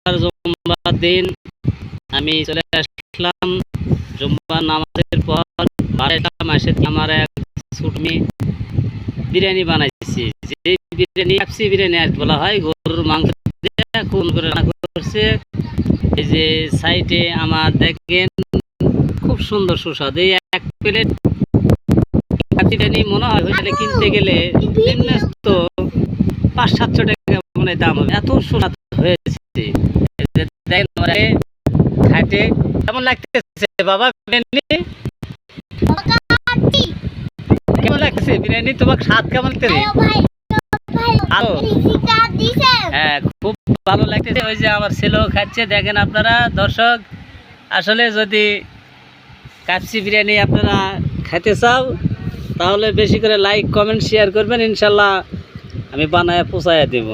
জুম্মার দিন আমি চলে আসলাম জুম্মার নামাজের পর। আমার এক ছোট মেয়ে বিরিয়ানি বানাইছি, যে বিরিয়ানি কাচ্চি বিরিয়ানি আর বলা হয়, গরুর মাংস দিয়ে খুন করে রান্না করছে। এই যে সাইডে আমার দেখেন খুব সুন্দর সুস্বাদু। এই এক প্লেট বিরিয়ানি মনে হয় হোটেলে কিনতে গেলে তো 500-700 টাকা মানে দাম হবে, এত সুস্বাদু হয়েছে। খাইতে কেমন লাগতেছে বাবা বিরিয়ানি? কেমন লাগছে বিরিয়ানি? তোমার স্বাদ কেমন লাগতেছে? হ্যাঁ, খুব ভালো লাগতেছে। ওই যে আমার ছেলেও খাচ্ছে, দেখেন আপনারা দর্শক। আসলে যদি কাচ্চি বিরিয়ানি আপনারা খেতে চাও তাহলে বেশি করে লাইক কমেন্ট শেয়ার করবেন, ইনশাল্লাহ আমি বানায় পৌঁছায় দেব।